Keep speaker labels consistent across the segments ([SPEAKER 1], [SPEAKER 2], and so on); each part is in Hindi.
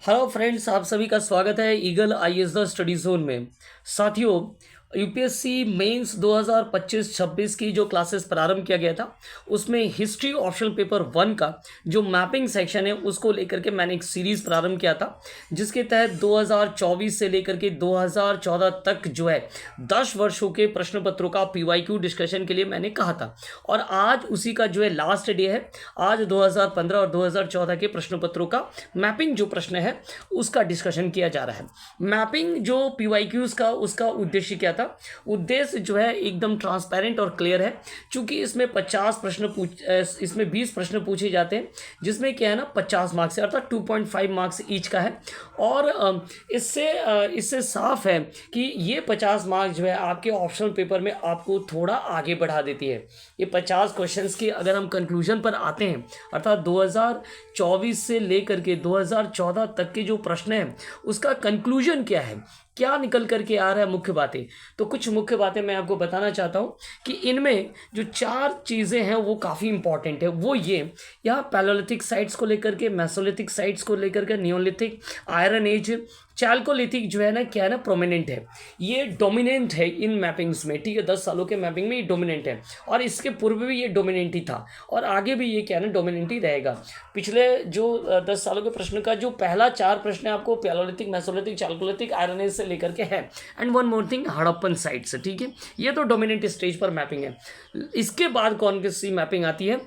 [SPEAKER 1] हेलो फ्रेंड्स, आप सभी का स्वागत है eagle IAS the study zone में। साथियों, यूपीएससी मेंस 2025-26 की जो क्लासेस प्रारंभ किया गया था उसमें हिस्ट्री ऑप्शनल पेपर 1 का जो मैपिंग सेक्शन है उसको लेकर के मैंने एक सीरीज़ प्रारंभ किया था, जिसके तहत 2024 से लेकर के 2014 तक जो है 10 वर्षों के प्रश्न पत्रों का पीवाईक्यू डिस्कशन के लिए मैंने कहा था। और आज उसी का जो है लास्ट डे है। आज 2015 और 2014 के प्रश्न पत्रों का मैपिंग जो प्रश्न है उसका डिस्कशन किया जा रहा है। मैपिंग जो पीवाईक्यूज का उसका उद्देश्य क्या था? उद्देश्य जो है एकदम ट्रांसपेरेंट और क्लियर है। चूंकि इसमें 20 प्रश्न पूछे जाते हैं, जिसमें क्या है ना 50 मार्क्स है, अर्थात 2.5 मार्क्स ईच का है। और इससे साफ है कि ये 50 मार्क्स जो है आपके ऑप्शनल पेपर में आपको थोड़ा आगे बढ़ा देती है। ये 50 क्वेश्चंस की अगर हम कंक्लूजन पर आते हैं, अर्थात 2024 से लेकर के 2014 तक के जो प्रश्न हैं उसका कंक्लूजन क्या है, क्या निकल करके आ रहा है, मुख्य बातें। तो कुछ मुख्य बातें मैं आपको बताना चाहता हूँ कि इनमें जो 4 चीज़ें हैं वो काफ़ी इंपॉर्टेंट है। वो ये, यहाँ पैलोलिथिक साइट्स को लेकर के, मेसोलिथिक साइट्स को लेकर के, नियोलिथिक, आयरन एज, चैल्कोलिथिक जो है ना क्या है ना प्रोमिनेंट है, ये डोमिनेंट है इन मैपिंग्स में। ठीक है, 10 सालों के मैपिंग में ये डोमिनेंट है, और इसके पूर्व भी ये डोमिनेंट ही था और आगे भी ये क्या है ना डोमिनेंट ही रहेगा। पिछले जो 10 सालों के प्रश्न का जो पहला 4 प्रश्न है आपको Palaeolithic, Mesolithic, Chalcolithic, Iron Age से लेकर के है। And one more thing, Harappan site से। ठीक है, ये तो डोमिनेंट स्टेज पर मैपिंग है। इसके बाद कौन सी मैपिंग आती है?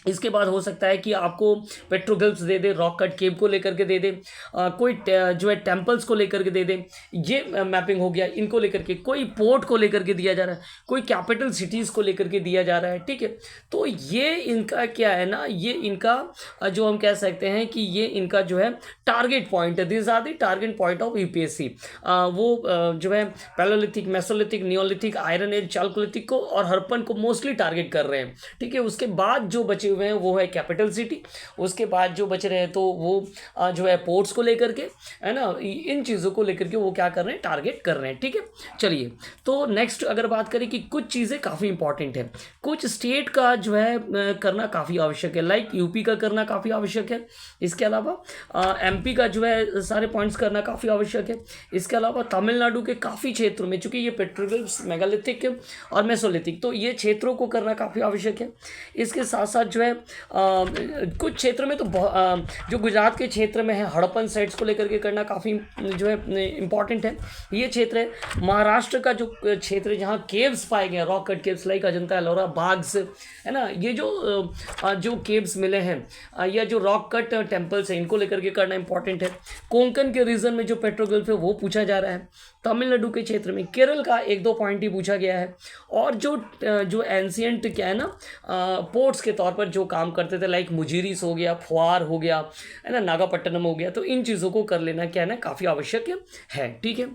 [SPEAKER 1] इसके बाद हो सकता है कि आपको पेट्रोग्लिफ्स दे दे, रॉक कट केव को लेकर के दे दे, कोई जो है टेम्पल्स को लेकर के दे दे, ये मैपिंग हो गया। इनको लेकर के कोई पोर्ट को लेकर के दिया जा रहा है, कोई कैपिटल सिटीज़ को लेकर के दिया जा रहा है। ठीक है, तो ये इनका क्या है ना, ये इनका जो हम कह सकते हैं कि ये इनका जो है टारगेट पॉइंट है। This are the target point of UPSC. जो है Palaeolithic, Mesolithic, Neolithic, Iron Age, Chalcolithic को और हड़प्पन को मोस्टली टारगेट कर रहे हैं। ठीक है, उसके बाद जो बचे हुए हैं वो है कैपिटल सिटी। उसके बाद जो बच रहे हैं तो वो जो है पोर्ट्स को लेकर के, है ना, इन चीज़ों को लेकर के वो क्या कर रहे हैं, टारगेट कर रहे हैं। ठीक है, चलिए तो नेक्स्ट अगर बात करें कि कुछ चीज़ें काफ़ी इंपॉर्टेंट है, कुछ स्टेट का जो है करना काफ़ी आवश्यक है, लाइक यूपी का करना काफ़ी आवश्यक है। इसके अलावा एमपी का जो है सारे पॉइंट्स करना काफ़ी आवश्यक है। इसके अलावा तमिलनाडु के काफ़ी क्षेत्रों में, चूंकि ये पेट्रोग्लिफ्स, मेगालिथिक और मेसोलिथिक, तो ये क्षेत्रों को करना काफ़ी आवश्यक है। इसके साथ साथ जो है कुछ क्षेत्र में तो जो गुजरात के क्षेत्र में है, हड़प्पन साइट्स को लेकर के करना काफ़ी जो है इम्पॉर्टेंट है। ये क्षेत्र है। महाराष्ट्र का जो क्षेत्र है जहाँ केव्स पाए गए, rock cut caves like Ajanta Ellora, बाग्स, है ना, ये जो केव्स मिले हैं या जो रॉक कट टेम्पल्स हैं, इनको लेकर के करना इंपॉर्टेंट है। कोंकण के रीजन में जो पेट्रोग्लिफ है वो पूछा जा रहा है। तमिलनाडु के क्षेत्र में, केरल का 1-2 पॉइंट ही पूछा गया है। और जो एंशियंट क्या है ना पोर्ट्स के तौर पर जो काम करते थे, लाइक मुजीरिस हो गया, फुआर हो गया, है ना, नागापट्टनम हो गया, तो इन चीज़ों को कर लेना क्या है ना काफ़ी आवश्यक है। ठीक है,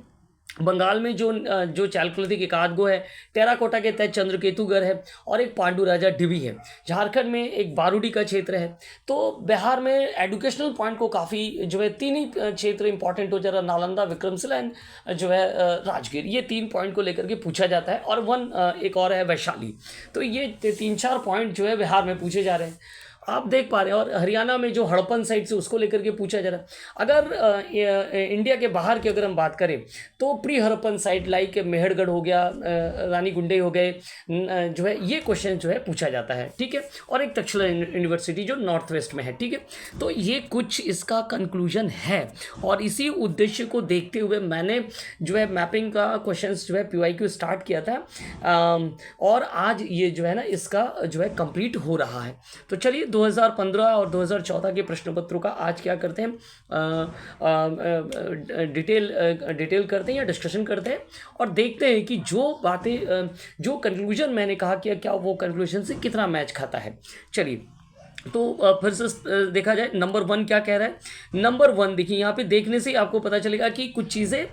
[SPEAKER 1] बंगाल में जो चाल्कोलिथिक एक आध गो है, टेराकोटा के तहत चंद्रकेतुगढ़ है और एक पांडु राजा डिबी है। झारखंड में एक बारूडी का क्षेत्र है। तो बिहार में एडुकेशनल पॉइंट को काफ़ी जो है 3 ही क्षेत्र इंपॉर्टेंट हो जा रहा, नालंदा, विक्रमशिला एंड जो है राजगीर, ये 3 पॉइंट को लेकर के पूछा जाता है। और एक और है वैशाली। तो ये 3-4 पॉइंट जो है बिहार में पूछे जा रहे हैं, आप देख पा रहे हैं। और हरियाणा में जो हड़प्पन साइट से उसको लेकर के पूछा जा रहा है। अगर इंडिया के बाहर की अगर हम बात करें तो pre Harappan site like Mehrgarh हो गया, रानी गुंडे हो गए, जो है ये क्वेश्चन जो है पूछा जाता है। ठीक है, और एक तक्षशिला यूनिवर्सिटी जो नॉर्थ वेस्ट में है। ठीक है, तो ये कुछ इसका कंक्लूजन है और इसी उद्देश्य को देखते हुए मैंने जो है मैपिंग का क्वेश्चन जो है पीवाईक्यू स्टार्ट किया था। और आज ये जो है ना इसका जो है कंप्लीट हो रहा है। तो चलिए 2015 और 2014 के प्रश्न पत्रों का आज क्या करते हैं, डिटेल करते हैं या डिस्कशन करते हैं और देखते हैं कि जो बातें जो कंक्लूजन मैंने कहा कि क्या वो कंक्लूजन से कितना मैच खाता है। चलिए तो फिर से देखा जाए नंबर 1 क्या कह रहा है। नंबर 1 देखिए, यहाँ पे देखने से ही आपको पता चलेगा कि कुछ चीज़ें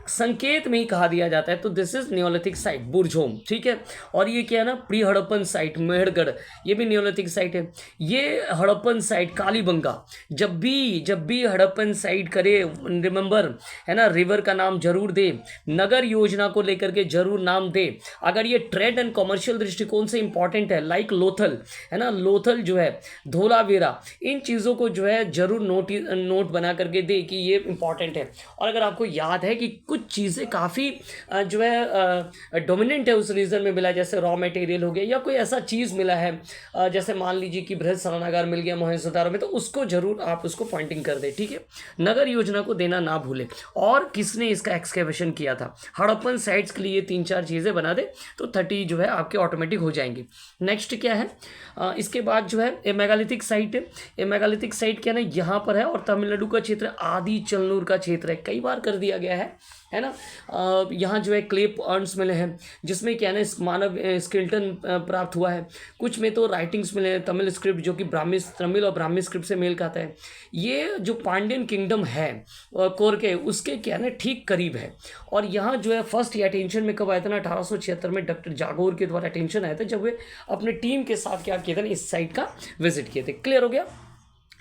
[SPEAKER 1] संकेत में ही कहा दिया जाता है। तो this is Neolithic site Burzahom. ठीक है, और ये क्या है ना प्री हड़प्पन साइट मेहरगढ़, ये भी नियोलिथिक साइट है। ये हड़प्पन साइट कालीबंगा, जब भी हड़प्पन साइट करे रिमेंबर, है ना, रिवर का नाम जरूर दे, नगर योजना को लेकर के जरूर नाम दे। अगर ये ट्रेड एंड कॉमर्शियल दृष्टिकोण से इंपॉर्टेंट है, लाइक लोथल, है ना, लोथल जो है धोलावीरा, इन चीज़ों को जो है जरूर नोट बना करके दे कि ये इंपॉर्टेंट है। और अगर आपको याद है कि कुछ चीज़ें काफ़ी जो है डोमिनेंट है उस रीजन में मिला, जैसे रॉ मटेरियल हो गया या कोई ऐसा चीज़ मिला है, जैसे मान लीजिए कि बृहद शरणागार मिल गया मोहनजोदड़ो में, तो उसको जरूर आप उसको पॉइंटिंग कर दे, ठीक है। नगर योजना को देना ना भूले। और किसने इसका एक्सकेवेशन किया था, हड़प्पन साइट्स के लिए 3-4 चीज़ें बना दे तो 30 जो है आपके ऑटोमेटिक हो जाएंगे। नेक्स्ट क्या है, इसके बाद जो है ए मेगालिथिक साइट है। ए मेगालिथिक साइट क्या है ना, यहाँ पर है और तमिलनाडु का क्षेत्र आदि चलनूर का क्षेत्र है, कई बार कर दिया गया है ना। यहाँ जो है क्लेप अर्न्स मिले हैं जिसमें क्या है ना मानव स्केल्टन प्राप्त हुआ है। कुछ में तो राइटिंग्स मिले हैं तमिल स्क्रिप्ट जो कि तमिल और ब्राह्मी स्क्रिप्ट से मेल खाता है। ये जो पांड्यन किंगडम है कोरके, उसके क्या है ना ठीक करीब है। और यहाँ जो है फर्स्ट ये अटेंशन में कब आया था ना, 1876 में डॉक्टर जागोर के द्वारा अटेंशन आया था जब वे अपने टीम के साथ क्या किए थे ना, इस साइट का विजिट किए थे। क्लियर हो गया।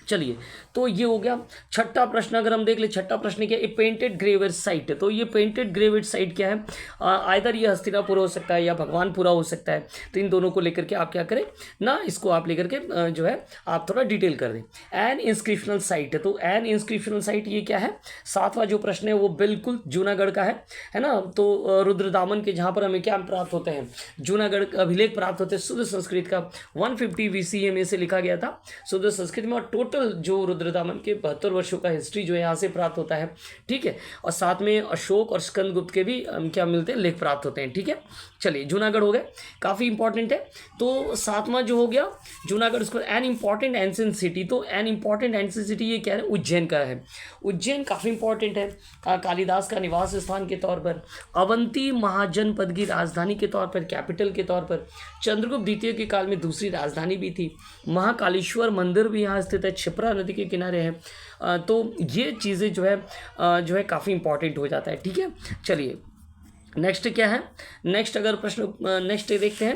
[SPEAKER 1] चलिए, तो ये हो गया। छठा प्रश्न अगर हम देख ले, छठा प्रश्न क्या है, पेंटेड ग्रेवेड साइट है। तो ये पेंटेड ग्रेवेड साइट क्या है, आइदर ये हस्तिनापुर हो सकता है या भगवानपुरा हो सकता है। तो इन दोनों को लेकर के आप क्या करें ना, इसको आप लेकर के जो है आप थोड़ा डिटेल कर दें। एन इंस्क्रिप्शनल साइट है, तो एन इंस्क्रिप्शनल साइट ये क्या है, सातवां जो प्रश्न है वो बिल्कुल जूनागढ़ का है ना। तो रुद्रदामन के जहाँ पर हमें क्या प्राप्त होते हैं, जूनागढ़ का अभिलेख प्राप्त होते हैं शुद्ध संस्कृत का, 150 BCE में से लिखा गया था शुद्ध संस्कृत में। और टोटल जो रुद्रदामन के 72 वर्षों का हिस्ट्री जो है यहाँ से प्राप्त होता है, ठीक है। और साथ में अशोक और स्कंदगुप्त के भी क्या मिलते हैं, लेख प्राप्त होते हैं, ठीक है। चलिए, जूनागढ़ हो गए, काफ़ी इंपॉर्टेंट है। तो सातवां जो हो गया जूनागढ़, उसको एन इंपॉर्टेंट एंशिएंट सिटी। तो एन इंपॉर्टेंट एंशिएंट सिटी ये क्या है, उज्जैन का है। उज्जैन काफ़ी इंपॉर्टेंट है, कालिदास का निवास स्थान के तौर पर, अवंती महाजनपद की राजधानी के तौर पर, कैपिटल के तौर पर, चंद्रगुप्त द्वितीय के काल में दूसरी राजधानी भी थी, महाकालेश्वर मंदिर भी यहाँ स्थित है, क्षिप्रा नदी के किनारे है। तो ये चीज़ें जो है काफ़ी इंपॉर्टेंट हो जाता है, ठीक है। चलिए, नेक्स्ट क्या है, नेक्स्ट अगर प्रश्न नेक्स्ट देखते हैं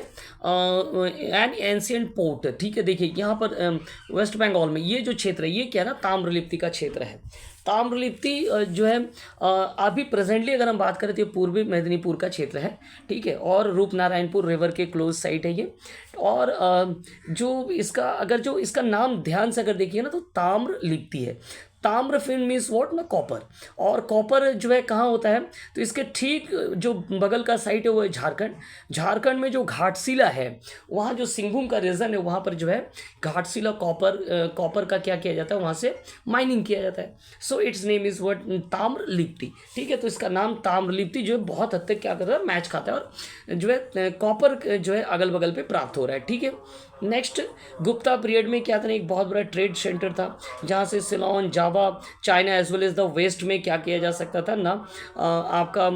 [SPEAKER 1] एन एंशिएंट पोर्ट, ठीक है। देखिए यहाँ पर वेस्ट बंगाल में ये जो क्षेत्र है ये क्या है ना, ताम्रलिप्ति का क्षेत्र है। ताम्रलिप्ति जो है अभी प्रेजेंटली अगर हम बात करें तो ये पूर्वी मेदिनीपुर का क्षेत्र है, ठीक है। और रूपनारायणपुर रिवर के क्लोज साइट है ये। और जो इसका नाम ध्यान से अगर देखिए ना तो ताम्रलिप्ति है। ताम्र फिल्म मीन्स व्हाट ना, कॉपर। और कॉपर जो है कहाँ होता है, तो इसके ठीक जो बगल का साइट है वो है झारखंड। झारखंड में जो घाटशिला है वहाँ जो सिंहभूम का रीजन है वहाँ पर जो है घाटशिला कॉपर का क्या किया जाता है, वहाँ से माइनिंग किया जाता है। So it's name is what, Tamralipti, ठीक है। तो इसका नाम ताम्रलिप्ति जो है बहुत हद तक क्या करता है, मैच खाता है और जो है कॉपर जो है अगल बगल पे प्राप्त हो रहा है, ठीक है। नेक्स्ट, गुप्ता पीरियड में क्या था ना, एक बहुत बड़ा ट्रेड सेंटर था जहाँ से Ceylon, Java, China as well as the west में क्या किया जा सकता था ना, आपका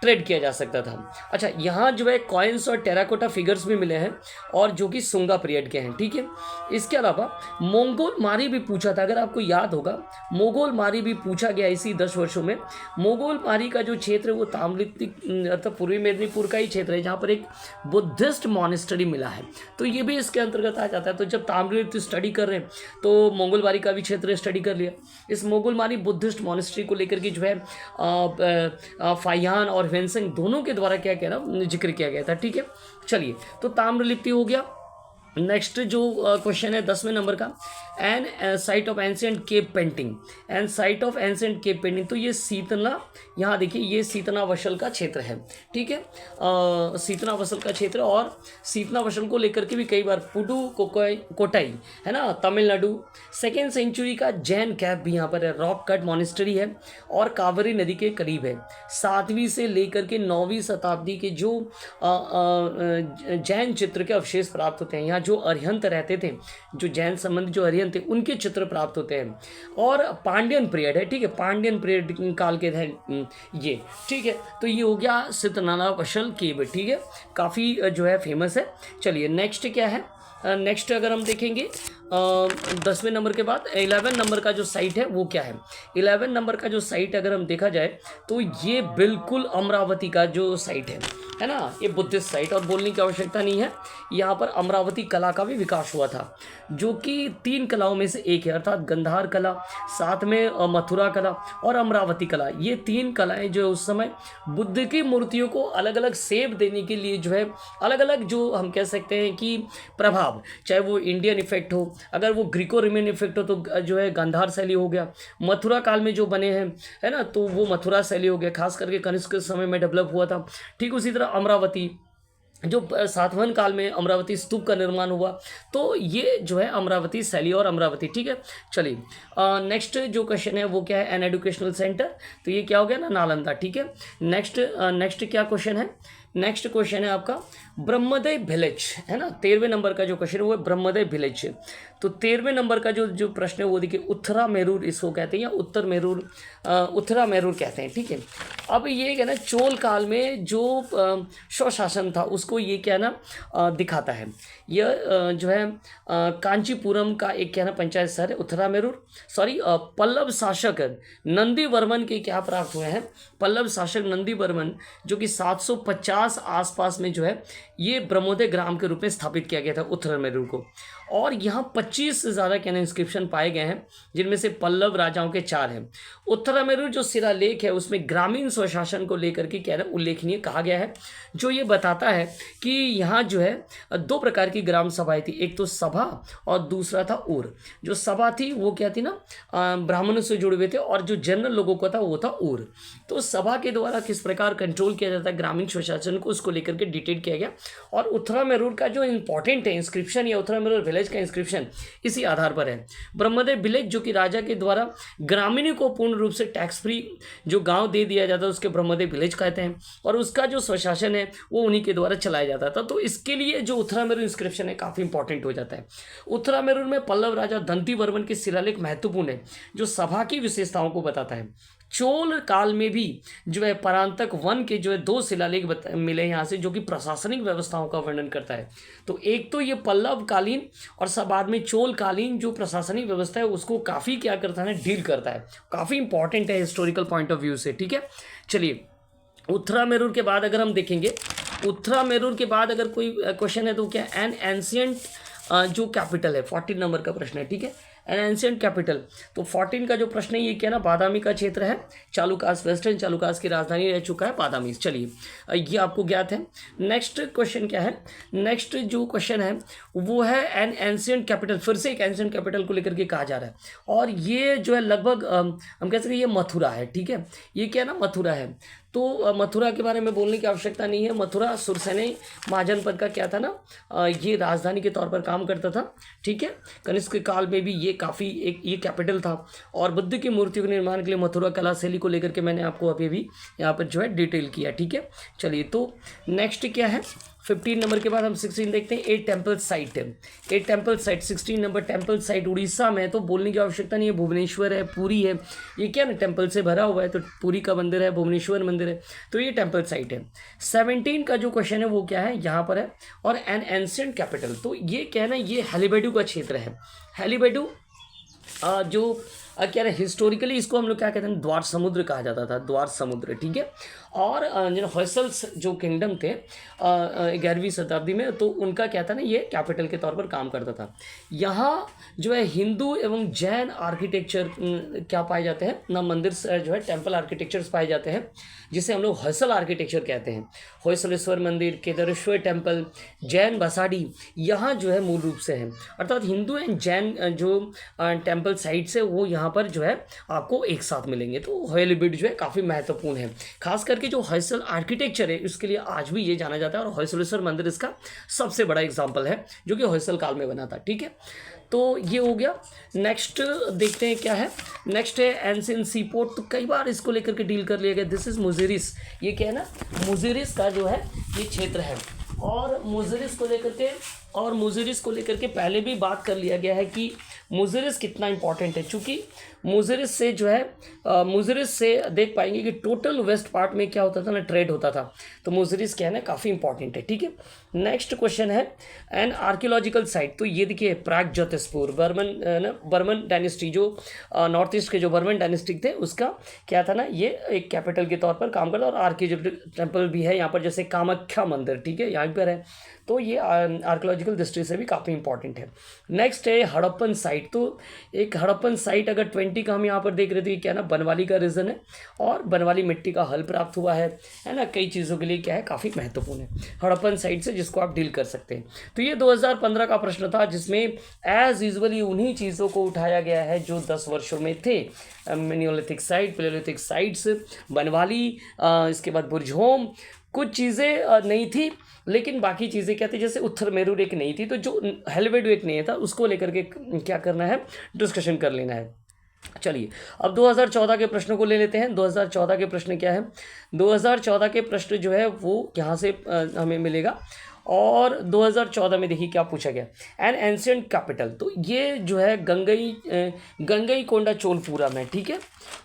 [SPEAKER 1] ट्रेड किया जा सकता था। अच्छा, यहाँ जो है कॉइन्स और टेराकोटा फिगर्स भी मिले हैं और जो कि सुंगा पीरियड के हैं, ठीक है। इसके अलावा मंगोल मारी भी पूछा था, अगर आपको याद होगा मोगोल मारी भी पूछा गया इसी 10 वर्षों में। मोगोल मारी का जो क्षेत्र है वो ताम्रलिप्ति अर्थात पूर्वी मेदिनीपुर का ही क्षेत्र है जहाँ पर एक बुद्धिस्ट मॉनेस्ट्री मिला है, तो ये भी इसके अंतर्गत आ जाता है। तो जब ताम्रलिप्ति स्टडी कर रहे हैं तो मंगोलमारी का भी क्षेत्र स्टडी कर लिया। इस मंगोलमारी बुद्धिस्ट मॉनेस्ट्री को लेकर के जो है फाहियान और ह्वेनसेंग दोनों के द्वारा क्या किया ना, जिक्र किया गया था, ठीक है। चलिए, तो ताम्रलिप्ति हो गया। नेक्स्ट जो क्वेश्चन है 10वें नंबर का, an site of ancient cave painting, an site of ancient cave painting. तो ये सीतना, यहाँ देखिए ये सीतनावशल का क्षेत्र है, ठीक है। सीतनावशल का क्षेत्र, और सीतनावशल को लेकर के भी कई बार पुडुकोट्टई है ना, तमिलनाडु। 2nd सेंचुरी का जैन कैप भी यहाँ पर है, रॉक कट मॉनेस्ट्री है और कावेरी नदी के करीब है। 7वीं से लेकर के 9वीं शताब्दी के जो जैन चित्र के अवशेष प्राप्त होते हैं, यहाँ जो अरिहंत रहते थे, जो जैन संबंधी जो अरिहंत थे उनके चित्र प्राप्त होते हैं। और पांड्यन पीरियड है, ठीक है, पांड्यन पीरियड काल के थे ये, ठीक है। तो ये हो गया सीतनावशल केव, ठीक है, काफ़ी जो है फेमस है। चलिए, नेक्स्ट क्या है, नेक्स्ट अगर हम देखेंगे 10वें नंबर के बाद 11 नंबर का जो साइट है वो क्या है। 11 नंबर का जो साइट अगर हम देखा जाए तो ये बिल्कुल अमरावती का जो साइट है, है ना, ये बुद्धिस्ट साइट, और बोलने की आवश्यकता नहीं है। यहाँ पर अमरावती कला का भी विकास हुआ था, जो कि 3 कलाओं में से एक है, अर्थात गंधार कला, साथ में मथुरा कला और अमरावती कला। ये 3 कलाएं जो है उस समय बुद्ध की मूर्तियों को अलग अलग शेप देने के लिए जो है अलग अलग, जो हम कह सकते हैं कि प्रभाव, चाहे वो इंडियन इफेक्ट हो, अगर वो ग्रीको रोमन इफेक्ट हो तो जो है गांधार शैली हो गया, मथुरा काल में जो बने हैं, है ना, तो वो मथुरा शैली हो गया, खास करके कनिष्क के समय में डेवलप हुआ था। ठीक उसी तरह अमरावती, जो सातवाहन काल में अमरावती स्तूप का निर्माण हुआ, तो ये जो है अमरावती शैली और अमरावती। ठीक है, चलिए नेक्स्ट जो क्वेश्चन है वो क्या है, एन एजुकेशनल सेंटर, तो ये क्या हो गया ना, नालंदा। ठीक है, नेक्स्ट क्या क्वेश्चन है, नेक्स्ट क्वेश्चन है आपका ब्रह्मदेव विलेज, है ना, 13वें नंबर का जो क्वेश्चन है वो है ब्रह्मदेव विलेज। तो 13वें नंबर का जो प्रश्न है वो देखिए, उत्तरा मेरूर इसको कहते हैं, या उत्तर मेरूर, उत्तरा मेरूर कहते हैं। ठीक है, अब ये क्या ना, चोल काल में जो स्वशासन था उसको ये क्या ना दिखाता है। यह जो है कांचीपुरम का एक क्या ना पंचायत शहर है उत्तरा मेरूर। सॉरी, पल्लव शासक नंदी वर्मन के क्या प्राप्त हुए हैं, पल्लव शासक नंदी वर्मन, जो कि 750 आसपास में जो है ये ब्रह्मोदय ग्राम के रूप में स्थापित किया गया था उत्तरा मेरूर को। और यहाँ 25 से ज़्यादा क्या इंस्क्रिप्शन पाए गए हैं, जिनमें से पल्लव राजाओं के 4 हैं। उत्तरा मेरूर जो शिलालेख है उसमें ग्रामीण स्वशासन को लेकर के क्या है उल्लेखनीय कहा गया है, जो ये बताता है कि यहाँ जो है 2 प्रकार की ग्राम सभाएं थी, एक तो सभा और दूसरा था ऊर। जो सभा थी वो क्या थी ना, ब्राह्मणों से जुड़े हुए थे, और जो जनरल लोगों का था वो था ऊर। तो सभा के द्वारा किस प्रकार कंट्रोल किया जाता है ग्रामीण स्वशासन को, उसको लेकर के डिटेल किया गया। और उत्तरा मेरूर का जो इंपॉर्टेंट है इंस्क्रिप्शन, या उत्तरा मेरूर विलेज का इंस्क्रिप्शन इसी आधार पर है। ब्रह्मदेव विलेज जो कि राजा के द्वारा ग्रामीणों को पूर्ण रूप से टैक्स फ्री जो गांव दे दिया जाता है उसके ब्रह्मदेव विलेज कहते हैं, और उसका जो स्वशासन है वो उन्हीं के द्वारा चलाया जाता था। तो इसके लिए जो उत्तरा मेरूर इंस्क्रिप्शन है काफ़ी इंपॉर्टेंट हो जाता है। उत्तरा मेरूर में पल्लव राजा दंती वर्मन के शिलालेख महत्वपूर्ण है, जो सभा की विशेषताओं को बताता है। चोल काल में भी जो है परांतक वन के जो है 2 शिलालेख मिले यहाँ से, जो कि प्रशासनिक व्यवस्थाओं का वर्णन करता है। तो एक तो ये पल्लव कालीन, और सब बाद में चोल कालीन जो प्रशासनिक व्यवस्था है उसको काफ़ी क्या करता है, डील करता है। काफ़ी इंपॉर्टेंट है हिस्टोरिकल पॉइंट ऑफ व्यू से। ठीक है, चलिए उत्तरा मेरूर के बाद अगर हम देखेंगे, उत्तरा मेरूर के बाद अगर कोई क्वेश्चन है तो क्या, एन एंशिएंट जो कैपिटल है, 14 नंबर का प्रश्न है। ठीक है, एन एंशिएंट कैपिटल, तो 14 का जो प्रश्न है ये क्या ना, बादामी का क्षेत्र है। चालुकास, वेस्टर्न चालुकास की राजधानी रह चुका है बादामी। चलिए ये आपको ज्ञात है। नेक्स्ट क्वेश्चन क्या है, नेक्स्ट जो क्वेश्चन है वो है एन एंशिएंट कैपिटल, फिर से एक एंशिएंट कैपिटल को लेकर के कहा जा रहा है, और ये जो है लगभग हम कह सकते हैं ये मथुरा है। ठीक है, ये क्या ना मथुरा है। तो मथुरा के बारे में बोलने की आवश्यकता नहीं है। मथुरा सुरसैनी महाजनपद का क्या था ना, ये राजधानी के तौर पर काम करता था। ठीक है, कनिष्क काल में भी ये काफ़ी एक ये कैपिटल था, और बुद्ध की मूर्तियों के निर्माण के लिए मथुरा कला शैली को लेकर के मैंने आपको अभी भी यहाँ पर जो है डिटेल किया। ठीक है, चलिए तो नेक्स्ट क्या है, 15 नंबर के बाद हम 16 देखते हैं। 8 टेम्पल साइट है, 8 temple site, 16 number temple site Orissa में है, तो बोलने की आवश्यकता नहीं है। भुवनेश्वर है, पुरी है, ये क्या ना टेम्पल से भरा हुआ है, तो पुरी का मंदिर है, भुवनेश्वर मंदिर है, तो ये टेम्पल साइट है। 17 का जो क्वेश्चन है वो क्या है, यहाँ पर है, और एन एंशिएंट कैपिटल, तो ये क्या है ना, ये हेलीबेडू का क्षेत्र है। हेलीबेडू जो क्या है हिस्टोरिकली इसको हम लोग क्या कहते हैं, द्वार समुद्र कहा जाता था, द्वार समुद्र। ठीक है, और जो हॉयसल्स जो किंगडम थे 11वीं शताब्दी में, तो उनका क्या था ना, ये कैपिटल के तौर पर काम करता था। यहाँ जो है हिंदू एवं जैन आर्किटेक्चर क्या पाए जाते हैं ना, मंदिर जो है टेम्पल आर्किटेक्चर्स पाए जाते हैं, जिसे हम लोग हॉयसल आर्किटेक्चर कहते हैं। हॉयसलेश्वर मंदिर, केदारेश्वर टेम्पल, जैन बसाड़ी यहाँ जो है मूल रूप से है, अर्थात हिंदू एंड जैन जो टेम्पल साइट्स है वो यहाँ पर जो है आपको एक साथ मिलेंगे। तो हेलीबेडू जो है काफ़ी महत्वपूर्ण है, खास करके जो हॉयसल आर्किटेक्चर है उसके लिए आज भी ये जाना जाता है, और हॉयसलेश्वर मंदिर इसका सबसे बड़ा एग्जाम्पल है जो कि हॉयसल काल में बना था। ठीक है, तो ये हो गया। नेक्स्ट देखते हैं क्या है, नेक्स्ट है एंशिएंट सी पोर्ट, तो कई बार इसको लेकर के डील कर लिया गया। दिस इज मुजिरिस, ये क्या है ना, मुजिरिस का जो है ये क्षेत्र है, और मुजिरिस को लेकर के और मुजिरिस को लेकर के पहले भी बात कर लिया गया है कि मुजिरिस कितना इंपॉर्टेंट है, चूँकि मुजिरिस से जो है मुजिरिस से देख पाएंगे कि टोटल वेस्ट पार्ट में क्या होता था ना, ट्रेड होता था। तो मुजिरिस क्या है ना, काफ़ी इंपॉर्टेंट है। ठीक है, नेक्स्ट क्वेश्चन है एन आर्कियोलॉजिकल साइट। तो ये देखिए प्रागज्योतिषपुर, बर्मन डायनेस्टी, जो नॉर्थ ईस्ट के जो बर्मन डायनेस्टी थे उसका क्या था ना, ये एक कैपिटल के तौर पर काम करता है। और आर्कियोलॉजिकल टेम्पल भी है यहाँ पर, जैसे कामाख्या मंदिर, ठीक है, यहाँ पर है। तो ये आर्कियोलॉजिकल दृष्टि से भी काफ़ी इंपॉर्टेंट है। नेक्स्ट है हड़प्पन साइट। तो एक हड़प्पन साइट अगर 20 का हम यहाँ पर देख रहे थे, क्या ना, बनवाली का रीजन है और बनवाली मिट्टी का हल प्राप्त हुआ है ना, कई चीज़ों के लिए क्या है, काफ़ी महत्वपूर्ण है हड़प्पन साइट से, जिसको आप डील कर सकते हैं। तो ये 2015 का प्रश्न था, जिसमें एज यूजुअली उन्हीं चीज़ों को उठाया गया है जो 10 वर्षों में थे। Neolithic site, palaeolithic sites, Banawali, इसके बाद बुर्जहोम, कुछ चीज़ें नहीं थी, लेकिन बाकी चीज़ें क्या थी, जैसे उत्तर मेरूर एक नहीं थी, तो जो हेलवेडो एक नहीं था, उसको लेकर के क्या करना है, डिस्कशन कर लेना है। चलिए अब 2014 के प्रश्नों को ले लेते हैं। 2014 के प्रश्न क्या है, 2014 के प्रश्न जो है वो यहाँ से हमें मिलेगा। और 2014 में देखिए क्या पूछा गया, एन एंशिएंट कैपिटल। तो ये जो है गंगई कोंडा चोलपुरम है। ठीक है,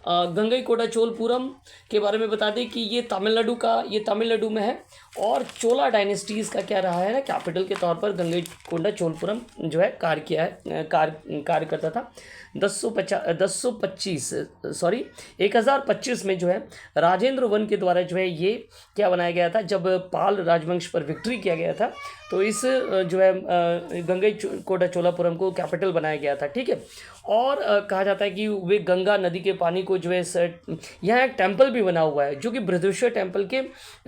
[SPEAKER 1] गंगई कोंडा चोलपुरम के बारे में बता दें कि ये तमिलनाडु में है। और चोला डायनेस्टीज़ का क्या रहा है ना, कैपिटल के तौर पर गंगई कोंडा चोलपुरम जो है कार्य करता था। 1025 में जो है राजेंद्र वन के द्वारा जो है ये क्या बनाया गया था, जब पाल राजवंश पर विक्ट्री किया गया था, तो इस जो है गंगई कोंडा चोलापुरम को कैपिटल बनाया गया था। ठीक है, और कहा जाता है कि वे गंगा नदी के पानी को जो है यहाँ एक टेम्पल भी बना हुआ है, जो कि बृहदेश्वर टेम्पल के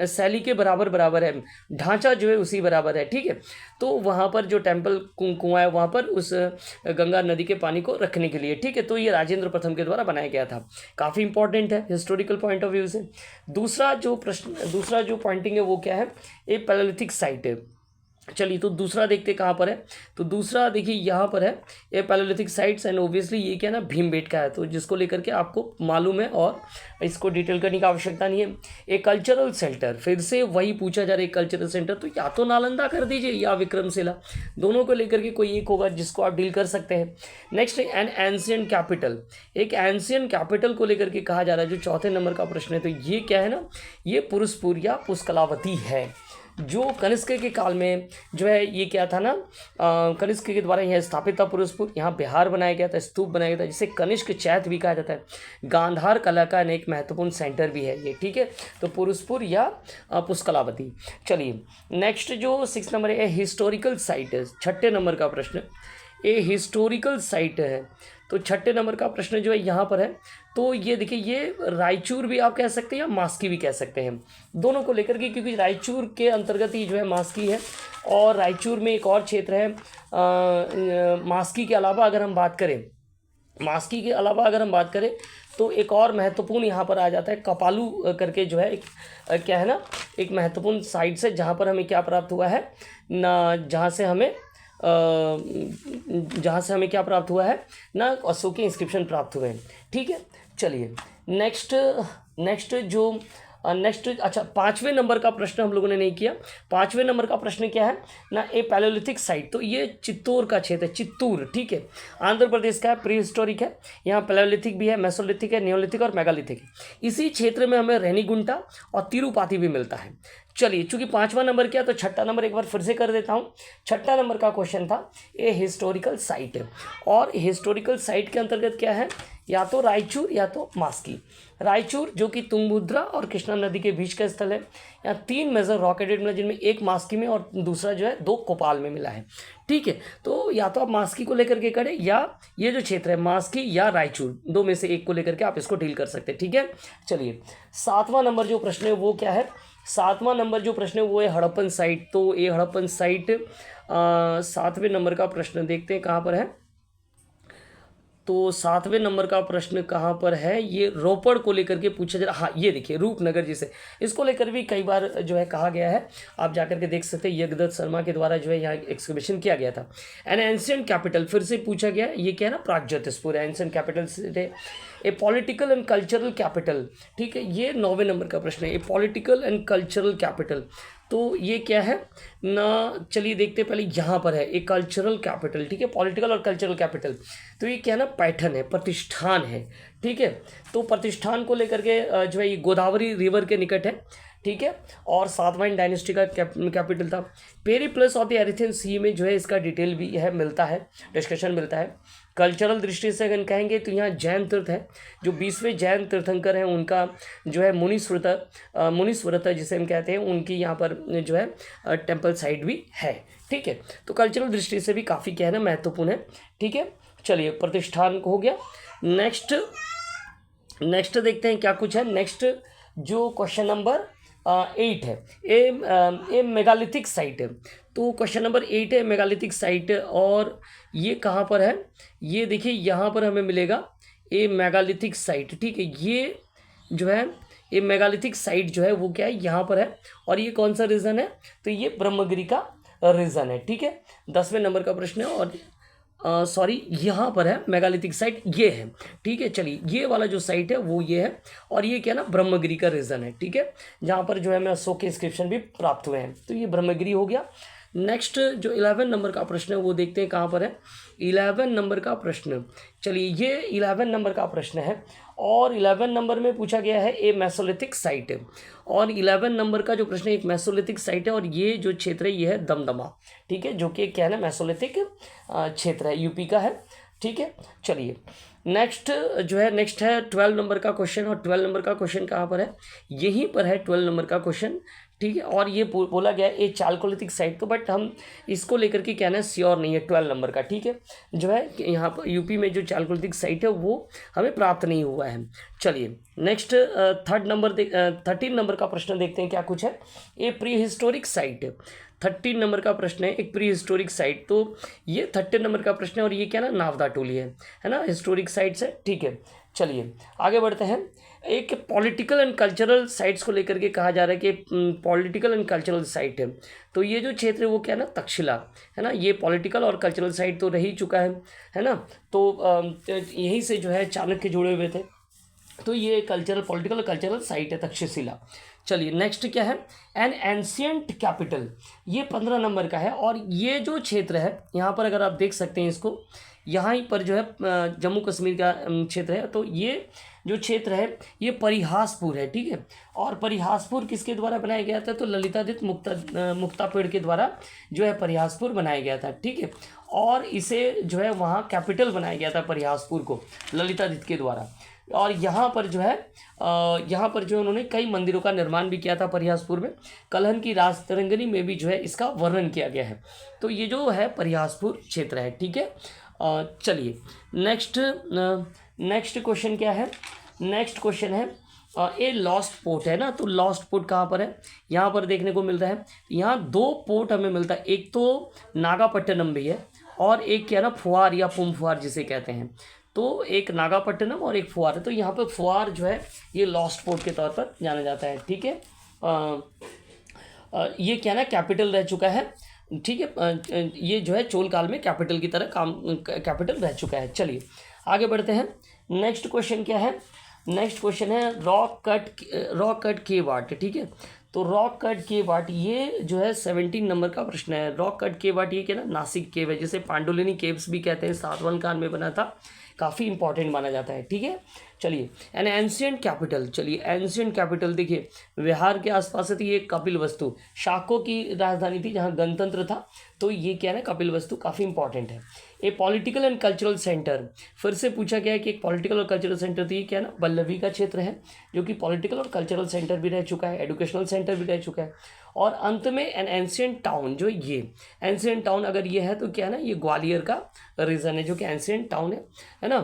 [SPEAKER 1] शैली के बराबर है, ढांचा जो है उसी बराबर है। ठीक है, तो वहाँ पर जो टेम्पल कुआं है, वहाँ पर उस गंगा नदी के पानी को रखने के लिए। ठीक है, तो ये राजेंद्र प्रथम के द्वारा बनाया गया था। काफ़ी इंपॉर्टेंट है हिस्टोरिकल पॉइंट ऑफ व्यू से। दूसरा जो पॉइंटिंग है वो क्या है, ए पैलेलिथिक साइट है। चलिए तो दूसरा देखते कहाँ पर है, तो दूसरा देखिए यहाँ पर है, ये पैलेलिथिक साइट्स एंड ओबियसली ये क्या ना, भीमबेटका है, तो जिसको लेकर के आपको मालूम है और इसको डिटेल करने की आवश्यकता नहीं है। एक कल्चरल सेंटर, फिर से वही पूछा जा रहा है, कल्चरल सेंटर, तो या तो नालंदा कर दीजिए या विक्रमशिला, दोनों को लेकर के कोई एक होगा जिसको आप डील कर सकते हैं। नेक्स्ट है एन एंशिएंट कैपिटल। एक एंशिएंट कैपिटल को लेकर के कहा जा रहा है, जो चौथे नंबर का प्रश्न है। तो ये क्या है ना, ये पुरुषपुर या पुष्कलावती है, जो कनिष्क के काल में जो है ये क्या था ना, कनिष्क के द्वारा यहाँ स्थापित था पुरुषपुर। यहाँ बिहार बनाया गया था, स्तूप बनाया गया था, जिसे कनिष्क चैत्य भी कहा जाता है। गांधार कला का एक महत्वपूर्ण सेंटर भी है ये। ठीक है, तो पुरुषपुर या पुष्कलावती। चलिए नेक्स्ट जो 6 नंबर है, हिस्टोरिकल साइट है, 6ठे नंबर का प्रश्न। ये हिस्टोरिकल साइट है, तो 6ठे नंबर का प्रश्न जो है यहाँ पर है। तो ये देखिए, ये रायचूर भी आप कह सकते हैं या मास्की भी कह सकते हैं, दोनों को लेकर के, क्योंकि रायचूर के अंतर्गत ही जो है मास्की है। और रायचूर में एक और क्षेत्र है, मास्की के अलावा अगर हम बात करें तो एक और महत्वपूर्ण यहाँ पर आ जाता है, कपालू करके जो है एक क्या है ना, एक महत्वपूर्ण साइट से, जहाँ पर हमें क्या प्राप्त हुआ है ना, जहाँ से हमें क्या प्राप्त हुआ है ना, अशोक के इंस्क्रिप्शन प्राप्त हुए हैं। ठीक है, चलिए नेक्स्ट अच्छा 5वें नंबर का प्रश्न हम लोगों ने नहीं किया। 5वें नंबर का प्रश्न क्या है ना, ए पैलेलिथिक साइट। तो ये चित्तौर का क्षेत्र है, चित्तौर। ठीक है, आंध्र प्रदेश का है, प्री हिस्टोरिक है। यहाँ पैलेलिथिक भी है, मेसोलिथिक है, नियोलिथिक और मेगालिथिक है। इसी क्षेत्र में हमें रेनीगुंटा और तिरुपाती भी मिलता है। चलिए, चूंकि 5वां नंबर क्या, तो 6ठा नंबर एक बार फिर से कर देता हूँ। 6ठा नंबर का क्वेश्चन था, ये हिस्टोरिकल साइट है। और हिस्टोरिकल साइट के अंतर्गत क्या है, या तो रायचूर या तो मास्की। रायचूर जो कि तुंगभद्रा और कृष्णा नदी के बीच का स्थल है। यहाँ 3 मेजर रॉक एडिट मिला, जिनमें एक मास्की में और दूसरा जो है 2 कोपाल में मिला है। ठीक है, तो या तो आप मास्की को लेकर के करें, या ये जो क्षेत्र है मास्की या रायचूर, 2 में से एक को लेकर के आप इसको डील कर सकते हैं। ठीक है, चलिए 7वां नंबर जो प्रश्न है वो क्या है, 7वां नंबर जो प्रश्न है वो है हड़प्पन साइट। तो ये हड़प्पन साइट 7वें नंबर का प्रश्न देखते हैं कहाँ पर है। तो 7वें नंबर का प्रश्न कहाँ पर है, ये रोपड़ को लेकर के पूछा जा रहा। हाँ, ये देखिए रूपनगर, जिसे इसको लेकर भी कई बार जो है कहा गया है, आप जाकर के देख सकते हैं। यज्ञदत्त शर्मा के द्वारा जो है यहाँ एक्सकवेशन किया गया था। एन एंशिएंट कैपिटल फिर से पूछा गया, ये क्या है ना, प्रागज्योतिषपुर एंशिएंट कैपिटल से ए पॉलिटिकल एंड कल्चरल कैपिटल। ठीक है, ये 9वें नंबर का प्रश्न है, ए पॉलिटिकल एंड कल्चरल कैपिटल। तो ये क्या है ना, चलिए देखते हैं। पहले यहाँ पर है एक कल्चरल कैपिटल, ठीक है, पॉलिटिकल और कल्चरल कैपिटल। तो ये क्या है ना, पैटर्न है, प्रतिष्ठान है, ठीक है। तो प्रतिष्ठान को लेकर के जो है ये गोदावरी रिवर के निकट है, ठीक है। और सातवाइन डायनेस्टी का कैपिटल था। पेरिप्लस ऑफ द एरिथेन सी में जो है इसका डिटेल भी है, मिलता है, डिस्कशन मिलता है। कल्चरल दृष्टि से अगर कहेंगे तो यहाँ जैन तीर्थ है, जो 20वें जैन तीर्थंकर हैं उनका जो है मुनीश्वरता जिसे हम कहते हैं, उनकी यहाँ पर जो है टेम्पल साइट भी है, ठीक है। तो कल्चरल दृष्टि से भी काफ़ी क्या है ना महत्वपूर्ण है, ठीक है। चलिए प्रतिष्ठान हो गया। नेक्स्ट देखते हैं क्या कुछ है। नेक्स्ट जो क्वेश्चन नंबर 8 है, ए मेगालिथिक साइट है। तो क्वेश्चन नंबर 8 है मेगालिथिक साइट, और ये कहाँ पर है, ये देखिए यहाँ पर हमें मिलेगा ए मेगालिथिक साइट, ठीक है। ये जो है ये मेगालिथिक साइट जो है वो क्या है, यहाँ पर है। और ये कौन सा रीजन है, तो ये ब्रह्मगिरी का रीजन है, ठीक है। 10वें नंबर का प्रश्न है, और सॉरी यहाँ पर है मेगालिथिक साइट, ये है, ठीक है। चलिए ये वाला जो साइट है वो ये है, और ये क्या ना ब्रह्मगिरी का रीजन है, ठीक है, जहाँ पर जो है हमें अशोक के इंस्क्रिप्शन भी प्राप्त हुए हैं। तो ये ब्रह्मगिरी हो गया। नेक्स्ट जो 11 नंबर का प्रश्न है वो देखते हैं कहाँ पर है। 11 नंबर का प्रश्न, चलिए ये 11 नंबर का प्रश्न है, और 11 नंबर में पूछा गया है ए मेसोलिथिक साइट है। और 11 नंबर का जो प्रश्न है एक मेसोलिथिक साइट है, और ये जो क्षेत्र है ये है दमदमा, ठीक है, जो कि क्या है ना मेसोलिथिक क्षेत्र है, यूपी का है, ठीक है। चलिए नेक्स्ट जो है, नेक्स्ट है 12 नंबर का क्वेश्चन, और 12 नंबर का क्वेश्चन कहाँ पर है, यहीं पर है 12 नंबर का क्वेश्चन, ठीक है। और ये बोला गया है ये चालकोलिथिक साइट, तो बट हम इसको लेकर के कहना है श्योर नहीं है 12 नंबर का, ठीक है, जो है यहाँ पर यूपी में जो चालकोलिथिक साइट है वो हमें प्राप्त नहीं हुआ है। चलिए नेक्स्ट 13 नंबर का प्रश्न देखते हैं क्या कुछ है। ये प्री हिस्टोरिक साइट, 13 नंबर का प्रश्न है एक प्री हिस्टोरिक साइट। तो ये 13 नंबर का प्रश्न है, और ये क्या ना नावदा टोली है ना, हिस्टोरिक साइट्स है, ठीक है। चलिए आगे बढ़ते हैं। एक पॉलिटिकल एंड कल्चरल साइट्स को लेकर के कहा जा रहा है कि पॉलिटिकल एंड कल्चरल साइट है। तो ये जो क्षेत्र है वो क्या है ना तक्षशिला है ना, ये पॉलिटिकल और कल्चरल साइट तो रह ही चुका है ना। तो यहीं से जो है चाणक्य जुड़े हुए थे, तो ये कल्चरल पॉलिटिकल कल्चरल साइट है तक्षशिला। चलिए नेक्स्ट क्या है, एन एंशियंट कैपिटल, ये 15 नंबर का है। और ये जो क्षेत्र है यहाँ पर अगर आप देख सकते हैं इसको, यहाँ ही पर जो है जम्मू कश्मीर का क्षेत्र है। तो ये जो क्षेत्र है ये परिहासपुर है, ठीक है। और परिहासपुर किसके द्वारा बनाया गया था, तो ललितादित्य मुक्तापेड़ के द्वारा जो है परिहासपुर बनाया गया था, ठीक है। और इसे जो है वहाँ कैपिटल बनाया गया था परिहासपुर को ललितादित्य के द्वारा। और यहाँ पर जो है उन्होंने कई मंदिरों का निर्माण भी किया था परिहासपुर में। कलहन की राजतरंगिणी में भी जो है इसका वर्णन किया गया है। तो ये जो है परिहासपुर क्षेत्र है, ठीक है। चलिए नेक्स्ट क्वेश्चन क्या है, नेक्स्ट क्वेश्चन है ए लॉस्ट पोर्ट है ना। तो लॉस्ट पोर्ट कहाँ पर है, यहाँ पर देखने को मिलता है। यहाँ 2 पोर्ट हमें मिलता है, एक तो नागापट्टनम भी है, और एक क्या है ना फुआर या पुमफुआर जिसे कहते हैं। तो एक नागापट्टनम और एक फुआर है। तो यहाँ पर फुआर जो है ये लॉस्ट पोर्ट के तौर पर जाना जाता है, ठीक है। ये क्या ना कैपिटल रह चुका है, ठीक है। ये जो है चोल काल में कैपिटल की तरह कैपिटल रह चुका है। चलिए आगे बढ़ते हैं। नेक्स्ट क्वेश्चन क्या है, नेक्स्ट क्वेश्चन है रॉक कट केव आर्ट, ठीक है। तो रॉक कट केव आर्ट ये जो है 17 नंबर का प्रश्न है। रॉक कट केव आर्ट ये क्या ना नासिक केव है, जिसे पांडुलिनी केव्स भी कहते हैं, सातवाहन काल में बना था, काफ़ी इंपॉर्टेंट माना जाता है, ठीक है। चलिए एन एंशियंट कैपिटल, चलिए एंशियंट कैपिटल देखिए बिहार के आसपास थी ये कपिलवस्तु, शाकों की राजधानी थी जहाँ गणतंत्र था। तो ये क्या है ना कपिलवस्तु काफ़ी इंपॉर्टेंट है। ए पॉलिटिकल एंड कल्चरल सेंटर, फिर से पूछा गया है कि एक पॉलिटिकल और कल्चरल सेंटर, तो ये क्या है ना वल्लभी का क्षेत्र है, जो कि पॉलिटिकल और कल्चरल सेंटर भी रह चुका है, एजुकेशनल सेंटर भी रह चुका है। और अंत में एन एंशियंट टाउन, जो ये एंशियंट टाउन अगर ये है तो क्या है ना ये ग्वालियर का रीजन है, जो कि एंशियंट टाउन है ना।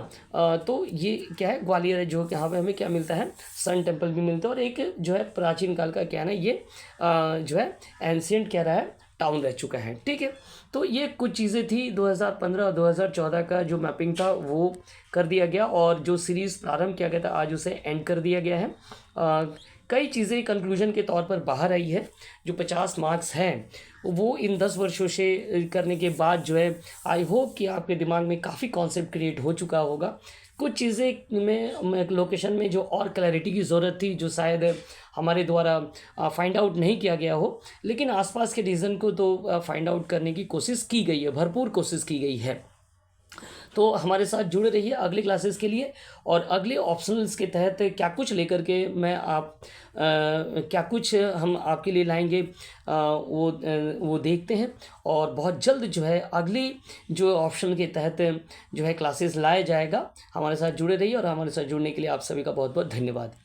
[SPEAKER 1] तो ये क्या है ग्वालियर है, जो कि यहाँ पे हमें क्या मिलता है सन टेम्पल भी मिलता है, और एक जो है प्राचीन काल का क्या है ना ये जो है एंशियंट कह रहा है टाउन रह चुका है, ठीक है। तो ये कुछ चीज़ें थी 2015 और 2014 का जो मैपिंग था वो कर दिया गया, और जो सीरीज़ प्रारंभ किया गया था आज उसे एंड कर दिया गया है। कई चीज़ें कंक्लूजन के तौर पर बाहर आई है। जो 50 मार्क्स हैं वो इन 10 वर्षों से करने के बाद जो है आई होप कि आपके दिमाग में काफ़ी कॉन्सेप्ट क्रिएट हो चुका होगा। कुछ चीज़ें में लोकेशन में जो और क्लैरिटी की ज़रूरत थी, जो शायद हमारे द्वारा फाइंड आउट नहीं किया गया हो, लेकिन आसपास के रीज़न को तो फाइंड आउट करने की कोशिश की गई है, भरपूर कोशिश की गई है। तो हमारे साथ जुड़े रहिए अगली क्लासेस के लिए, और अगले ऑप्शनल्स के तहत क्या कुछ लेकर के क्या कुछ हम आपके लिए लाएंगे, वो देखते हैं। और बहुत जल्द जो है अगली जो ऑप्शन के तहत जो है क्लासेस लाया जाएगा। हमारे साथ जुड़े रहिए, और हमारे साथ जुड़ने के लिए आप सभी का बहुत बहुत धन्यवाद।